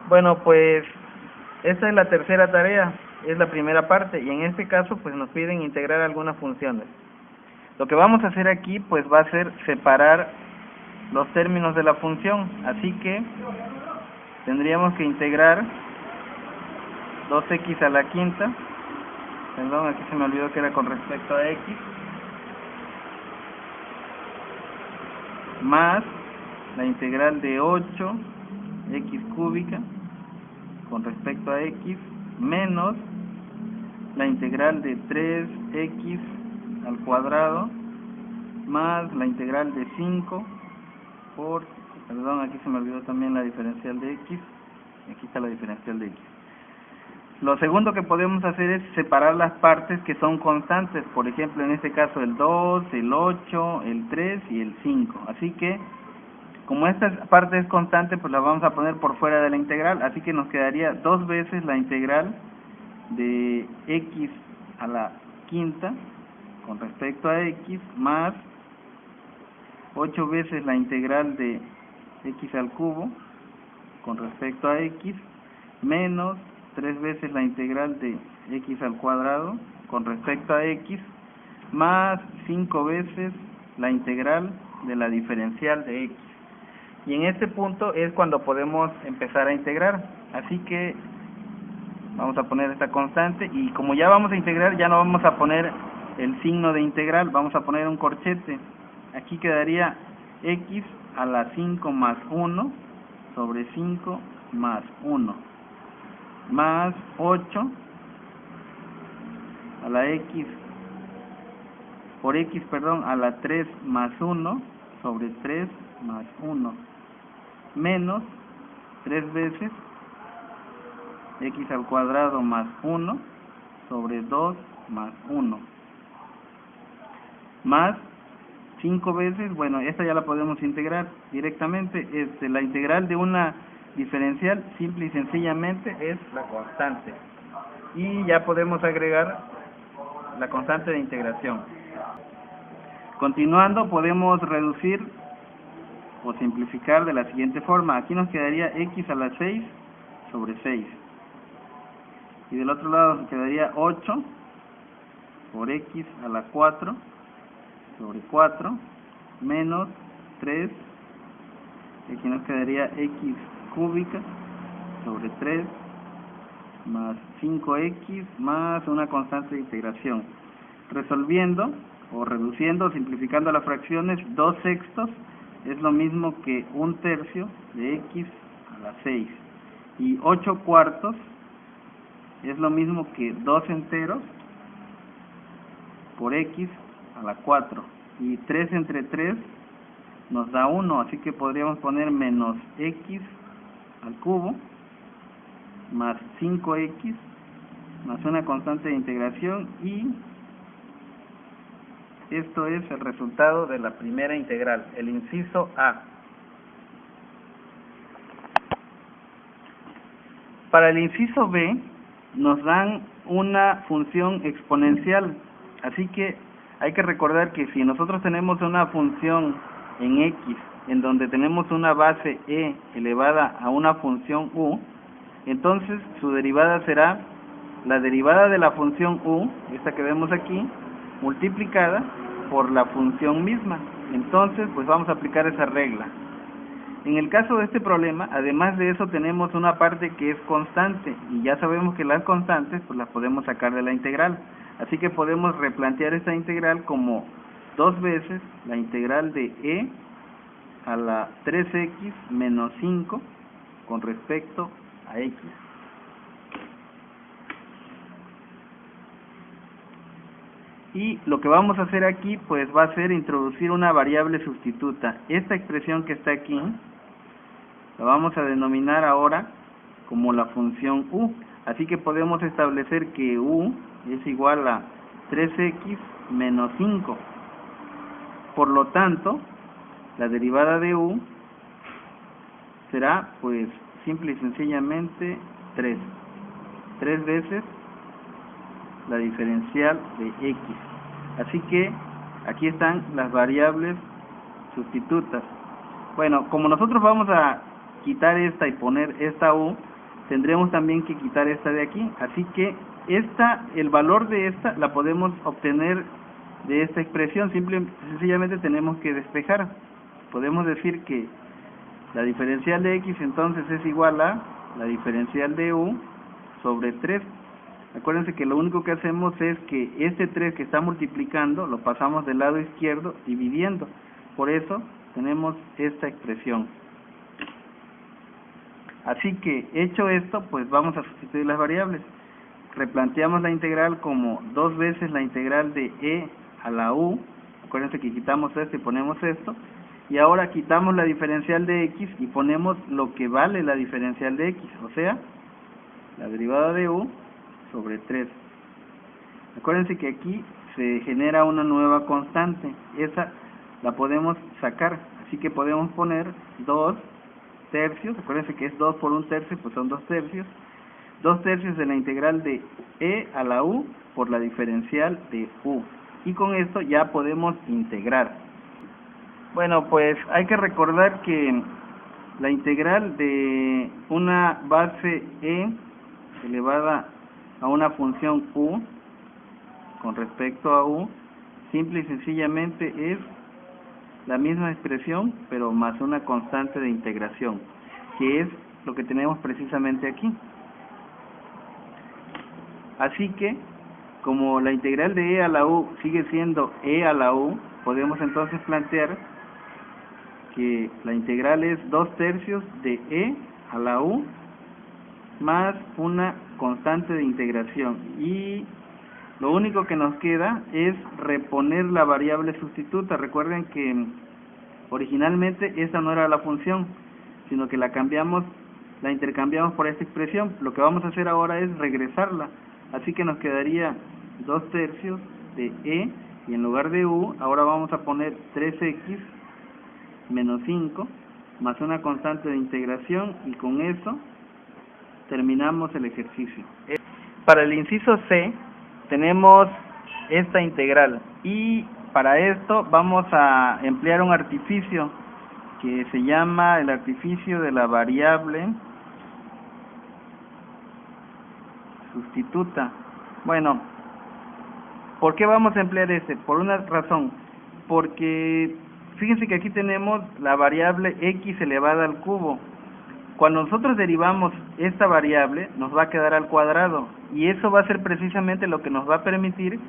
Bueno, pues esta es la tercera tarea, es la primera parte, y en este caso pues nos piden integrar algunas funciones. Lo que vamos a hacer aquí pues va a ser separar los términos de la función, así que tendríamos que integrar 2x a la quinta, perdón, aquí se me olvidó que era con respecto a x, más la integral de 8x cúbica con respecto a x, menos la integral de 3x al cuadrado, más la integral de 5 por, perdón, aquí se me olvidó también la diferencial de x, aquí está la diferencial de x. Lo segundo que podemos hacer es separar las partes que son constantes, por ejemplo, en este caso el 2, el 8, el 3 y el 5. Así que, como esta parte es constante, pues la vamos a poner por fuera de la integral, así que nos quedaría 2 veces la integral de x a la quinta con respecto a x, más 8 veces la integral de x al cubo con respecto a x, menos 3 veces la integral de x al cuadrado con respecto a x, más 5 veces la integral de la diferencial de x. Y en este punto es cuando podemos empezar a integrar. Así que vamos a poner esta constante, y como ya vamos a integrar, ya no vamos a poner el signo de integral, vamos a poner un corchete. Aquí quedaría x a la 5 más 1 sobre 5 más 1, más 8 a la x por x, perdón, a la 3 más 1 sobre 3 más 1, menos 3 veces x al cuadrado más 1 sobre 2 más 1, más 5 veces, bueno, esta ya la podemos integrar directamente, la integral de una diferencial simple y sencillamente es la constante, y ya podemos agregar la constante de integración. Continuando, podemos reducir o simplificar de la siguiente forma. Aquí nos quedaría x a la 6 sobre 6, y del otro lado nos quedaría 8 por x a la 4 sobre 4, menos 3, y aquí nos quedaría x cúbica sobre 3, más 5x, más una constante de integración. Resolviendo, o reduciendo, simplificando las fracciones, 2 sextos es lo mismo que 1/3 de x a la 6, y 8 cuartos es lo mismo que 2 enteros por x a la 4, y 3 entre 3 nos da 1, así que podríamos poner menos x al cubo más 5x más una constante de integración, y esto es el resultado de la primera integral, el inciso A. Para el inciso B nos dan una función exponencial, así que hay que recordar que si nosotros tenemos una función en x en donde tenemos una base e elevada a una función u, entonces su derivada será la derivada de la función u, esta que vemos aquí, multiplicada por la función misma. Entonces pues vamos a aplicar esa regla. En el caso de este problema, además de eso, tenemos una parte que es constante, y ya sabemos que las constantes pues las podemos sacar de la integral, así que podemos replantear esta integral como 2 veces la integral de e a la 3x menos 5 con respecto a x. Y lo que vamos a hacer aquí pues va a ser introducir una variable sustituta. Esta expresión que está aquí la vamos a denominar ahora como la función u, así que podemos establecer que u es igual a 3x menos 5. Por lo tanto, la derivada de u será pues simple y sencillamente 3 veces la diferencial de x. Así que aquí están las variables sustitutas. Bueno, como nosotros vamos a quitar esta y poner esta u, tendremos también que quitar esta de aquí. Así que el valor de esta la podemos obtener de esta expresión. Sencillamente tenemos que despejar. Podemos decir que la diferencial de x entonces es igual a la diferencial de u sobre 3. Acuérdense que lo único que hacemos es que este 3 que está multiplicando lo pasamos del lado izquierdo dividiendo. Por eso tenemos esta expresión. Así que, hecho esto, pues vamos a sustituir las variables. Replanteamos la integral como 2 veces la integral de e a la u. Acuérdense que quitamos esto y ponemos esto. Y ahora quitamos la diferencial de x y ponemos lo que vale la diferencial de x, o sea, la derivada de u sobre 3. Acuérdense que aquí se genera una nueva constante. Esa la podemos sacar. Así que podemos poner 2 tercios. Acuérdense que es 2 por 1 tercio, pues son 2 tercios. 2 tercios de la integral de e a la u por la diferencial de u. Y con esto ya podemos integrar. Bueno, pues hay que recordar que la integral de una base e elevada a una función u con respecto a u, simple y sencillamente es la misma expresión, pero más una constante de integración, que es lo que tenemos precisamente aquí. Así que, como la integral de e a la u sigue siendo e a la u, podemos entonces plantear que la integral es 2 tercios de e a la u más una constante de integración. Y lo único que nos queda es reponer la variable sustituta. Recuerden que originalmente esa no era la función, sino que la intercambiamos por esta expresión. Lo que vamos a hacer ahora es regresarla. Así que nos quedaría 2 tercios de e, y en lugar de u, ahora vamos a poner 3x menos 5, más una constante de integración, y con eso terminamos el ejercicio. Para el inciso C tenemos esta integral, y para esto vamos a emplear un artificio que se llama el artificio de la variable sustituta. Bueno, ¿por qué vamos a emplear este? Por una razón, porque fíjense que aquí tenemos la variable x elevada al cubo. Cuando nosotros derivamos esta variable, nos va a quedar al cuadrado, y eso va a ser precisamente lo que nos va a permitir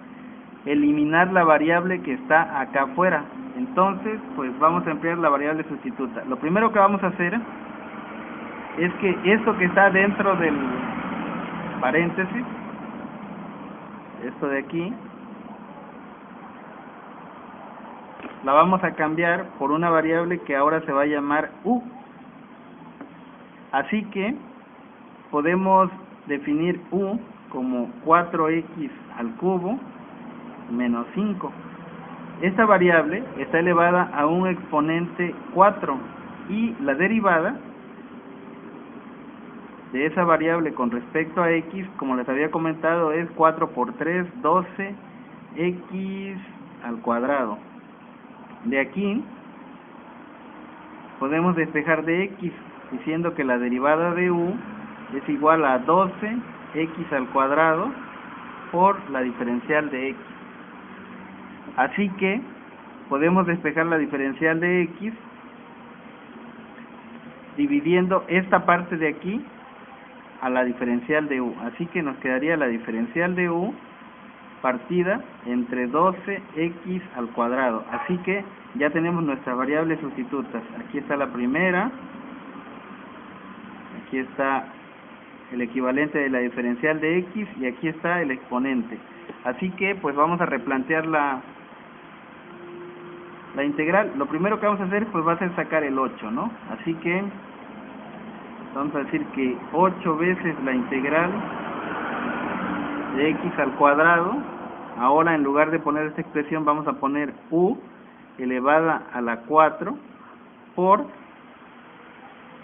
eliminar la variable que está acá afuera. Entonces, pues vamos a emplear la variable sustituta. Lo primero que vamos a hacer es que esto que está dentro del paréntesis, esto de aquí, la vamos a cambiar por una variable que ahora se va a llamar u. Así que podemos definir u como 4x al cubo menos 5. Esta variable está elevada a un exponente 4, y la derivada de esa variable con respecto a x, como les había comentado, es 4 por 3, 12, x al cuadrado. De aquí podemos despejar de x, diciendo que la derivada de u es igual a 12x al cuadrado por la diferencial de x. Así que podemos despejar la diferencial de x dividiendo esta parte de aquí a la diferencial de u. Así que nos quedaría la diferencial de u partida entre 12x al cuadrado. Así que ya tenemos nuestras variables sustitutas. Aquí está la primera, aquí está el equivalente de la diferencial de x, y aquí está el exponente. Así que pues vamos a replantear la integral. Lo primero que vamos a hacer pues va a ser sacar el 8, ¿no? Así que vamos a decir que 8 veces la integral de x al cuadrado. Ahora, en lugar de poner esta expresión, vamos a poner u elevada a la 4 por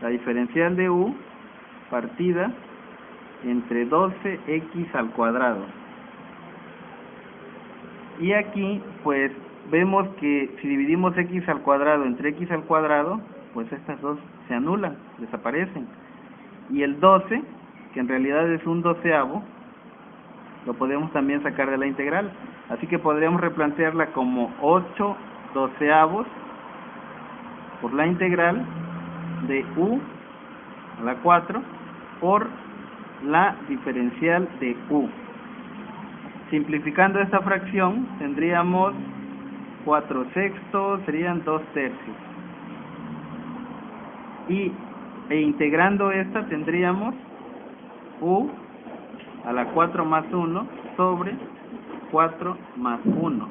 la diferencial de u partida entre 12x al cuadrado. Y aquí pues vemos que si dividimos x al cuadrado entre x al cuadrado, pues estas dos se anulan, desaparecen. Y el 12 que en realidad es un doceavo, lo podemos también sacar de la integral. Así que podríamos replantearla como 8 doceavos por la integral de u a la 4 por la diferencial de u. Simplificando esta fracción, tendríamos 4 sextos, serían 2 tercios. E integrando esta tendríamos u a la 4 más 1 sobre 4 más 1.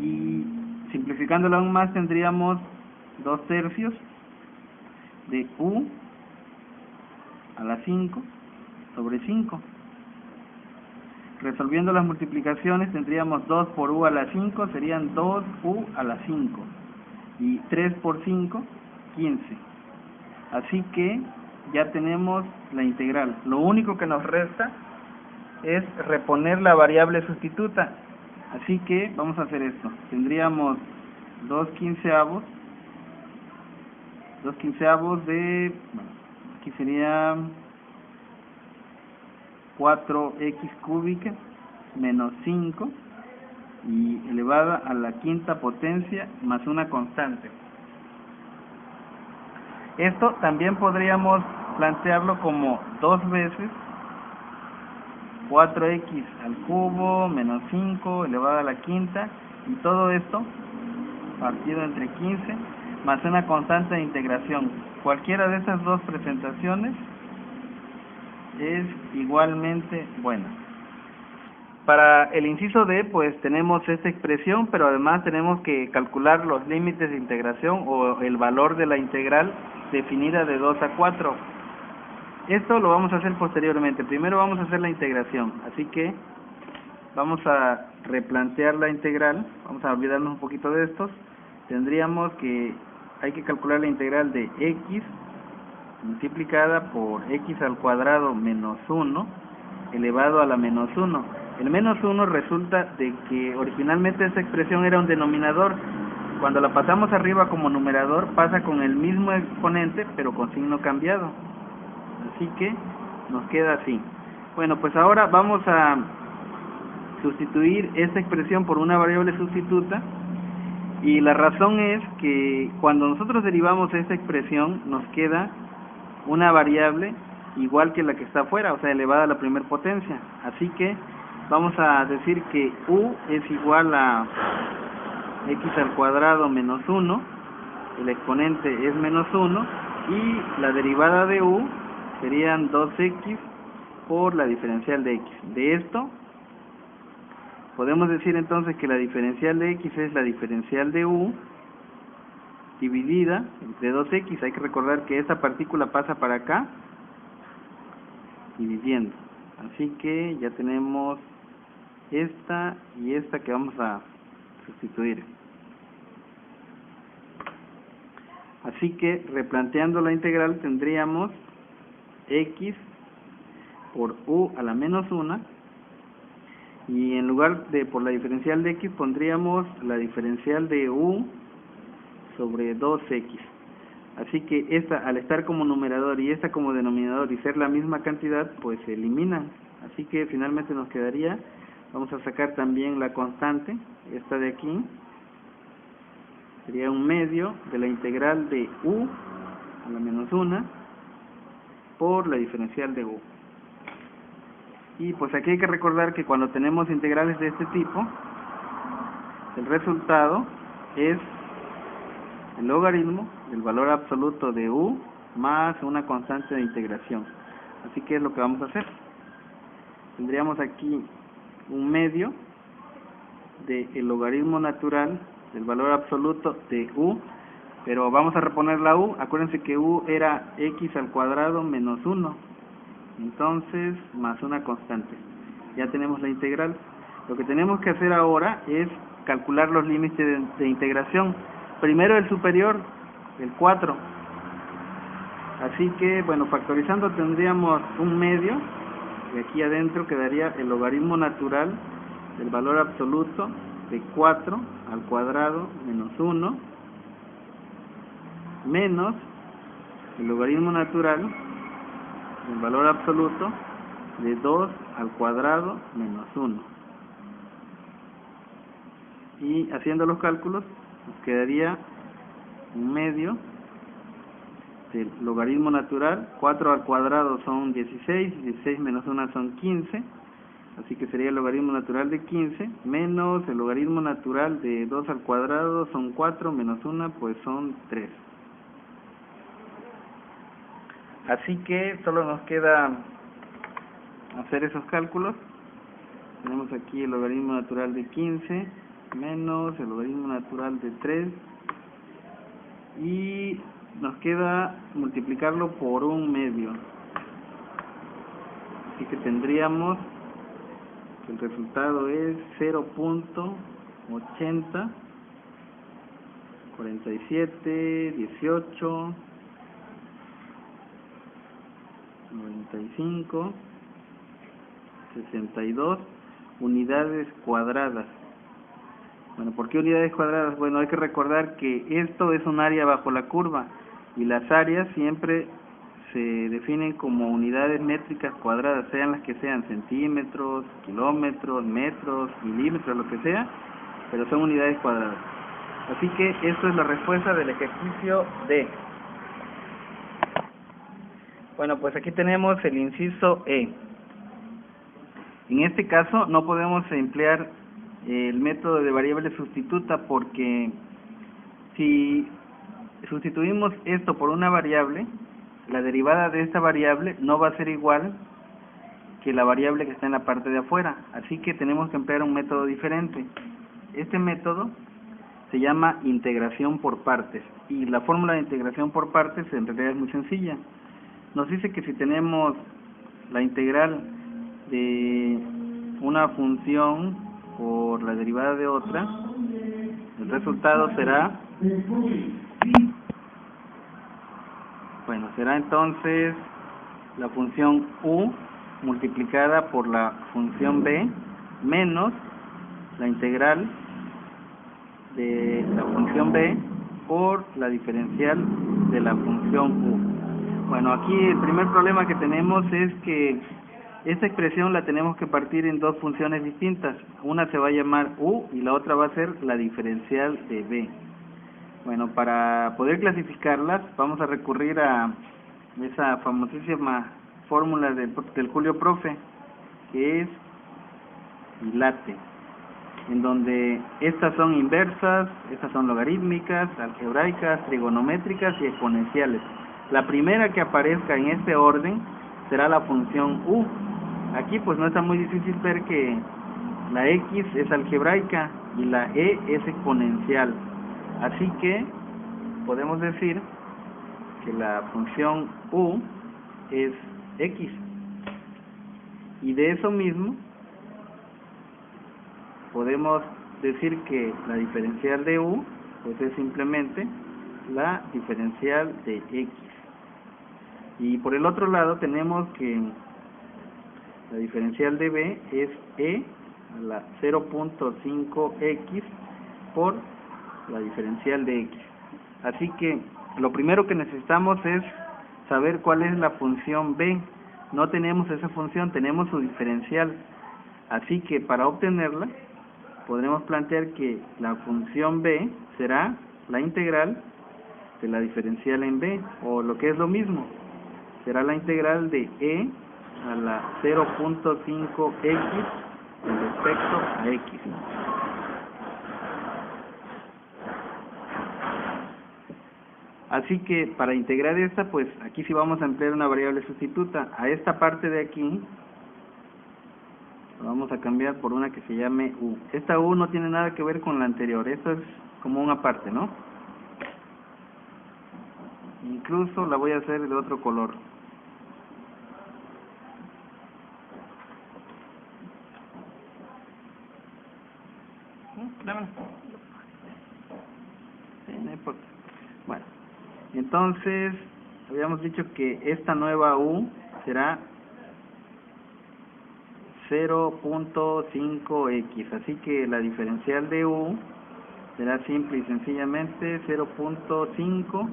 Y simplificándolo aún más tendríamos 2 tercios de u a la 5 sobre 5. Resolviendo las multiplicaciones tendríamos 2 por u a la 5, serían 2u a la 5. Y 3 por 5, 15. Así que ya tenemos la integral. Lo único que nos resta es reponer la variable sustituta. Así que vamos a hacer esto. Tendríamos 2 quinceavos de, bueno, aquí sería 4x cúbica menos 5 y elevada a la quinta potencia más una constante. Esto también podríamos plantearlo como 2 veces 4x al cubo menos 5 elevado a la quinta, y todo esto partido entre 15 más una constante de integración. Cualquiera de estas dos presentaciones es igualmente buena. Para el inciso D, pues tenemos esta expresión, pero además tenemos que calcular los límites de integración o el valor de la integral definida de 2 a 4. Esto lo vamos a hacer posteriormente. Primero vamos a hacer la integración, así que vamos a replantear la integral. Vamos a olvidarnos un poquito de estos. Tendríamos que hay que calcular la integral de x multiplicada por x al cuadrado menos 1 elevado a la menos 1. El menos 1 resulta de que originalmente esta expresión era un denominador. Cuando la pasamos arriba como numerador pasa con el mismo exponente pero con signo cambiado. Así que nos queda así. Bueno, pues ahora vamos a sustituir esta expresión por una variable sustituta, y la razón es que cuando nosotros derivamos esta expresión nos queda una variable igual que la que está afuera, o sea, elevada a la primera potencia. Así que vamos a decir que u es igual a x al cuadrado menos 1, el exponente es menos 1, y la derivada de u serían 2x por la diferencial de x. De esto podemos decir entonces que la diferencial de x es la diferencial de u dividida entre 2x. Hay que recordar que esta partícula pasa para acá dividiendo. Así que ya tenemos esta y esta que vamos a sustituir. Así que replanteando la integral tendríamos x por u a la menos 1, y en lugar de por la diferencial de x pondríamos la diferencial de u sobre 2x. Así que esta, al estar como numerador y esta como denominador y ser la misma cantidad, pues se eliminan. Así que finalmente nos quedaría, vamos a sacar también la constante, esta de aquí, sería un medio de la integral de u a la menos 1 por la diferencial de u. Y pues aquí hay que recordar que cuando tenemos integrales de este tipo, el resultado es el logaritmo del valor absoluto de u más una constante de integración. Así que es lo que vamos a hacer. Tendríamos aquí un medio del logaritmo natural del valor absoluto de u, pero vamos a reponer la u. Acuérdense que u era x al cuadrado menos 1. Entonces, más una constante. Ya tenemos la integral. Lo que tenemos que hacer ahora es calcular los límites de integración. Primero el superior, el 4. Así que, bueno, factorizando tendríamos un medio, y aquí adentro quedaría el logaritmo natural del valor absoluto de 4 al cuadrado menos 1, menos el logaritmo natural el valor absoluto de 2 al cuadrado menos 1. Y haciendo los cálculos, nos quedaría un medio del logaritmo natural. 4 al cuadrado son 16, y 16 menos 1 son 15, así que sería el logaritmo natural de 15, menos el logaritmo natural de 2 al cuadrado son 4, menos 1 pues son 3. Así que solo nos queda hacer esos cálculos. Tenemos aquí el logaritmo natural de 15 menos el logaritmo natural de 3 y nos queda multiplicarlo por un medio. Así que tendríamos que el resultado es 0.80 47 18 95 62 unidades cuadradas. Bueno, ¿por qué unidades cuadradas? Bueno, hay que recordar que esto es un área bajo la curva y las áreas siempre se definen como unidades métricas cuadradas, sean las que sean, centímetros, kilómetros, metros, milímetros, lo que sea, pero son unidades cuadradas. Así que esto es la respuesta del ejercicio D. Bueno, pues aquí tenemos el inciso E. En este caso no podemos emplear el método de variable sustituta porque si sustituimos esto por una variable, la derivada de esta variable no va a ser igual que la variable que está en la parte de afuera, así que tenemos que emplear un método diferente. Este método se llama integración por partes y la fórmula de integración por partes en realidad es muy sencilla. Nos dice que si tenemos la integral de una función por la derivada de otra, el resultado será, bueno, será entonces la función u multiplicada por la función b menos la integral de la función b por la diferencial de la función u. Bueno, aquí el primer problema que tenemos es que esta expresión la tenemos que partir en dos funciones distintas. Una se va a llamar u y la otra va a ser la diferencial de b. Bueno, para poder clasificarlas vamos a recurrir a esa famosísima fórmula del Julio Profe, que es dilate, en donde estas son inversas, estas son logarítmicas, algebraicas, trigonométricas y exponenciales. La primera que aparezca en este orden será la función u. Aquí pues no está muy difícil ver que la x es algebraica y la e es exponencial. Así que podemos decir que la función u es x. Y de eso mismo podemos decir que la diferencial de u pues es simplemente la diferencial de x. Y por el otro lado tenemos que la diferencial de b es e a la 0.5x por la diferencial de x. Así que lo primero que necesitamos es saber cuál es la función b. No tenemos esa función, tenemos su diferencial. Así que para obtenerla podremos plantear que la función b será la integral de la diferencial en b, o lo que es lo mismo, será la integral de e a la 0.5x con respecto a x. Así que para integrar esta, pues aquí sí vamos a emplear una variable sustituta. A esta parte de aquí la vamos a cambiar por una que se llame u. Esta u no tiene nada que ver con la anterior, esto es como una parte, ¿no? Incluso la voy a hacer de otro color. Sí, no importa. Bueno, entonces habíamos dicho que esta nueva u será 0.5x, así que la diferencial de u será simple y sencillamente 0.5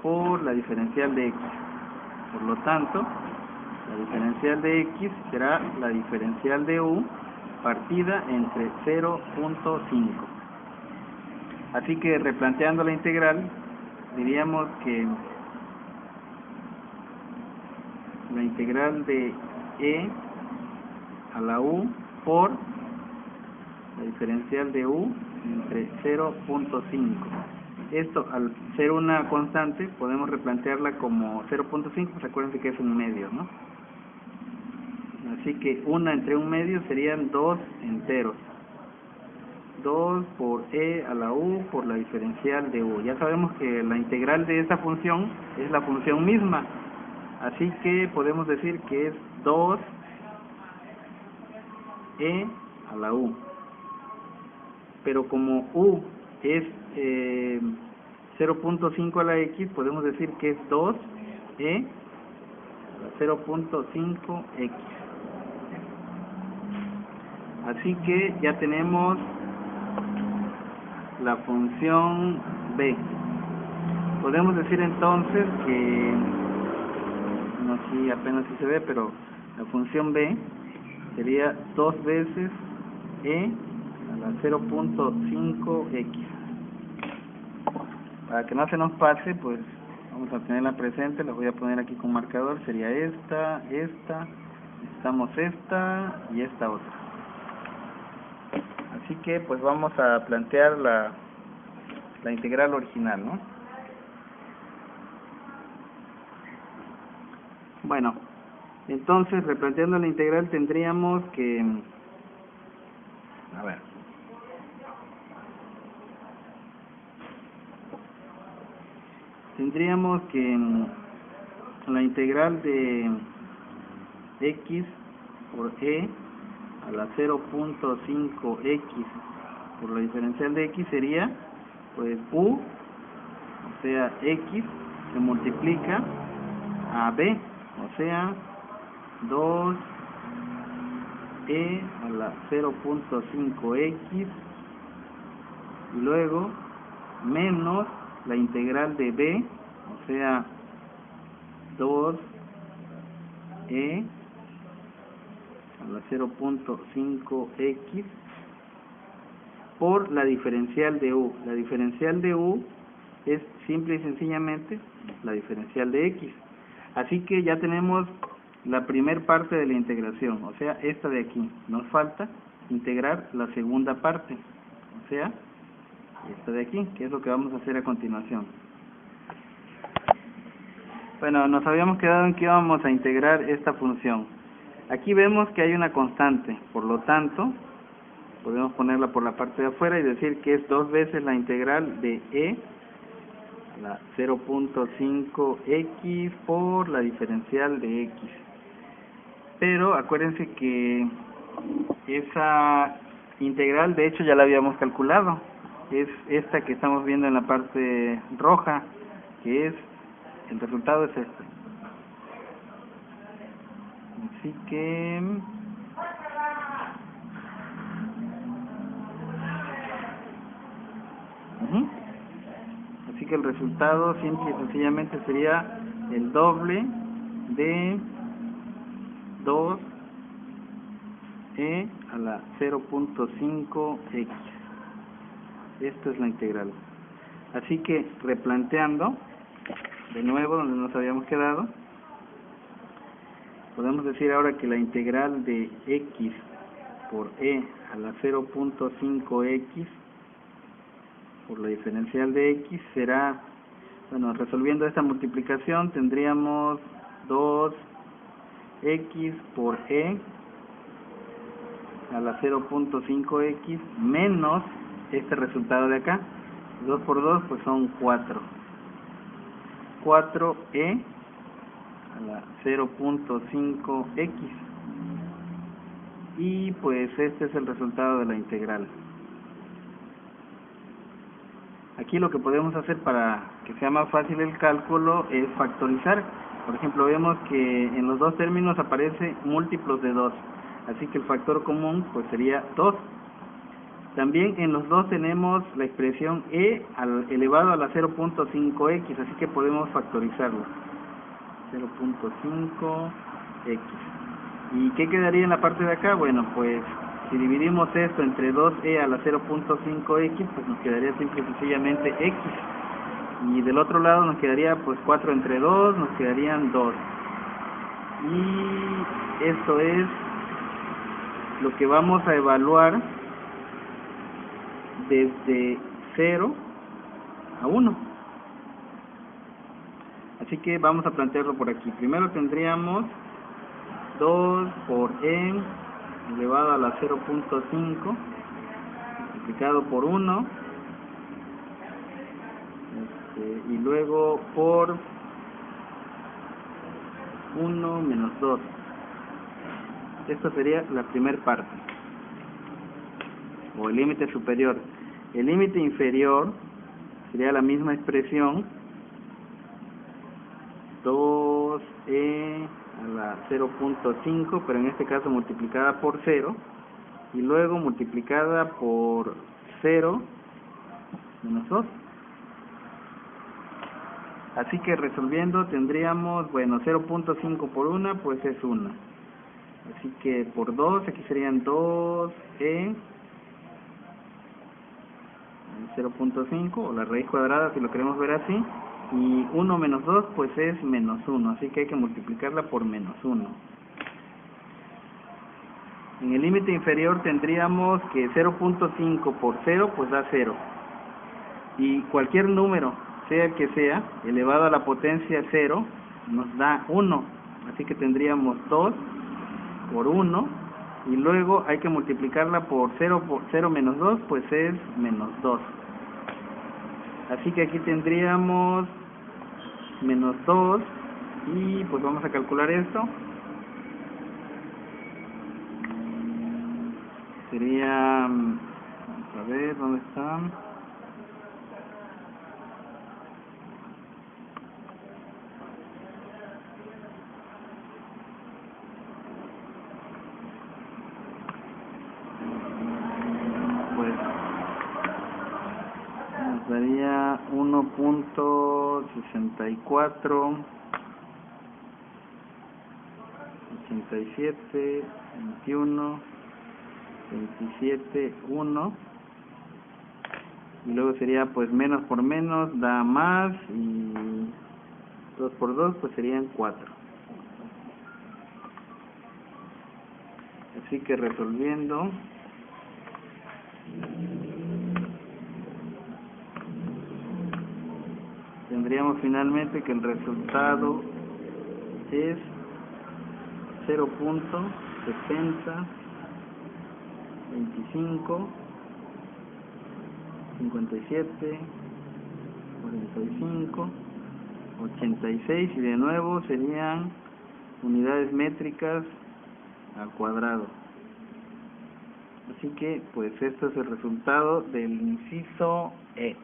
por la diferencial de x, por lo tanto, la diferencial de x será la diferencial de u partida entre 0.5. Así que replanteando la integral, diríamos que la integral de e a la u por la diferencial de u entre 0.5. Esto, al ser una constante, podemos replantearla como 0.5, pues acuérdense que es un medio, ¿no? Así que 1 entre 1 medio serían 2 enteros. 2 por e a la u por la diferencial de u. Ya sabemos que la integral de esta función es la función misma. Así que podemos decir que es 2 e a la u. Pero como u es 0.5 a la x, podemos decir que es 2 e a la 0.5 x. Así que ya tenemos la función b. Podemos decir entonces que, no, aquí apenas si se ve, pero la función b sería 2 veces e a la 0.5x. Para que no se nos pase, pues vamos a tenerla presente, la voy a poner aquí con marcador, sería esta, necesitamos esta y esta otra. Así que pues vamos a plantear la integral original, ¿no? Bueno, entonces replanteando la integral tendríamos que, a ver, tendríamos que la integral de x por e a la 0.5x por la diferencial de x sería pues u, o sea x, se multiplica a b, o sea 2 e a la 0.5x y luego menos la integral de b, o sea 2 e a la 0.5x por la diferencial de u. La diferencial de u es simple y sencillamente la diferencial de x. Así que ya tenemos la primer parte de la integración, o sea, esta de aquí. Nos falta integrar la segunda parte, o sea, esta de aquí, que es lo que vamos a hacer a continuación. Bueno, nos habíamos quedado en que íbamos a integrar esta función. Aquí vemos que hay una constante, por lo tanto, podemos ponerla por la parte de afuera y decir que es 2 veces la integral de e a la 0.5x por la diferencial de x. Pero acuérdense que esa integral de hecho ya la habíamos calculado. Es esta que estamos viendo en la parte roja, que es, el resultado es este. Así que así que el resultado simple y sencillamente sería el doble de 2 e a la 0.5x. Esta es la integral. Así que replanteando de nuevo donde nos habíamos quedado, podemos decir ahora que la integral de x por e a la 0.5x por la diferencial de x será, bueno, resolviendo esta multiplicación tendríamos 2x por e a la 0.5x menos este resultado de acá. 2 por 2 pues son 4. 4e a la 0.5x. Y pues este es el resultado de la integral. Aquí lo que podemos hacer para que sea más fácil el cálculo es factorizar. Por ejemplo, vemos que en los dos términos aparece múltiplos de 2. Así que el factor común pues sería 2. También en los dos tenemos la expresión e elevado a la 0.5x, así que podemos factorizarlo. 0.5x. ¿Y qué quedaría en la parte de acá? Bueno, pues si dividimos esto entre 2e a la 0.5x, pues nos quedaría simple y sencillamente x. Y del otro lado nos quedaría pues 4 entre 2, nos quedarían 2. Y esto es lo que vamos a evaluar desde 0 a 1. Así que vamos a plantearlo por aquí. Primero tendríamos 2 por e elevado a la 0.5 multiplicado por 1 y luego por 1 menos 2. Esta sería la primera parte, o el límite superior. El límite inferior sería la misma expresión, 2e a la 0.5, pero en este caso multiplicada por 0, y luego multiplicada por 0 menos 2. Así que resolviendo tendríamos, bueno, 0.5 por 1, pues es 1. Así que por 2, aquí serían 2e 0.5, o la raíz cuadrada si lo queremos ver así, y 1 menos 2 pues es menos 1, así que hay que multiplicarla por menos 1. En el límite inferior tendríamos que 0.5 por 0 pues da 0, y cualquier número, sea el que sea, elevado a la potencia 0 nos da 1, así que tendríamos 2 por 1, y luego hay que multiplicarla por 0 menos 2, pues es menos 2. Así que aquí tendríamos menos 2, y pues vamos a calcular esto. Sería, vamos a ver, ¿dónde está? Pues nos daría 1.64 87 21 27 1, y luego sería pues menos por menos da más, y 2 por 2 pues serían 4. Así que resolviendo tendríamos finalmente que el resultado es 0.70 25 57 45 86, y de nuevo serían unidades métricas al cuadrado. Así que pues esto es el resultado del inciso E.